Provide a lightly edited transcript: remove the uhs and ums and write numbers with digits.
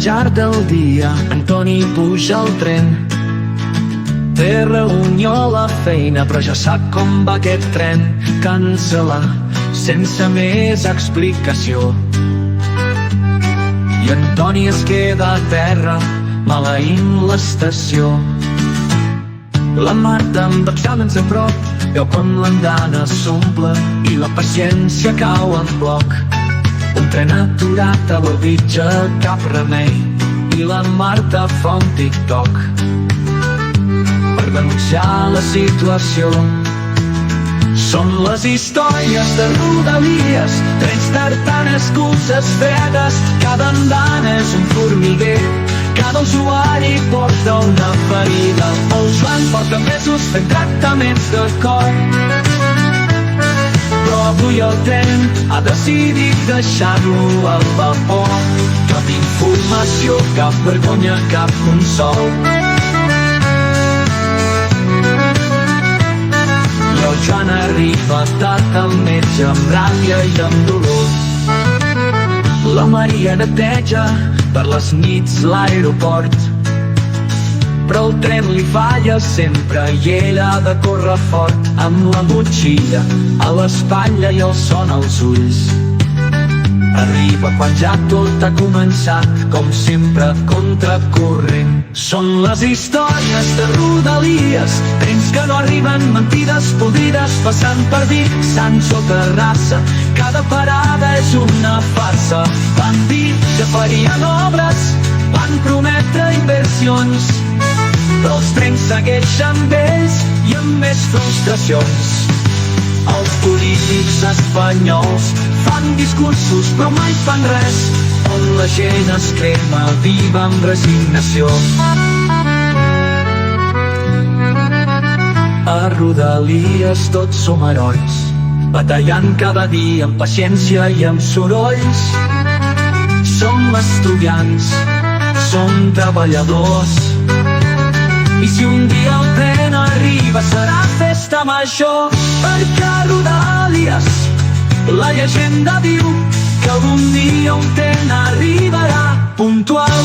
llarg del dia, Antoni puja al tren. Té reunió a la feina, però ja sap com va aquest tren. Cancel·lar, sense més explicació. I Antoni es queda a terra, maleint l'estació. La Marta amb exàmens a prop veu com l'andana s'omple i la paciència cau en bloc. Un tren aturat a Borditxa, cap remei, i la Marta fa un TikTok per denunciar la situació. Són les històries de Rodalies, trens, tartanes, curses fredes. Cada andana és un formiguer, cada usuari porta una ferida. El Joan porta mesos fent tractaments de cor, però avui el tren ha decidit deixar-lo al vapor. Cap informació, cap vergonya, cap consol. I el Joan arriba tard al metge amb ràbia i amb dolor. La Maria neteja per les nits l'aeroport, però el tren li falla sempre i ell ha de córrer fort, amb la motxilla a l'espatlla i el son als ulls. Arriba quan ja tot ha començat, com sempre contracorrent. Són les històries de Rodalies, trens que no arriben, mentides podrides passant per Vic, Sants o Terrassa. Cada parada és una farsa. Van dir que farien obres, van prometre inversions, però els trens segueixen vells i amb més frustracions. Els polítics espanyols fan discursos però mai fan res, on la gent es crema viva amb resignació. A Rodalies tots som herois, batallant cada dia amb paciència i amb sorolls. Som estudiants, som treballadors, i si un dia el tren arriba serà festa major, perquè a Rodalies la llegenda diu que algun dia un tren arribarà puntual.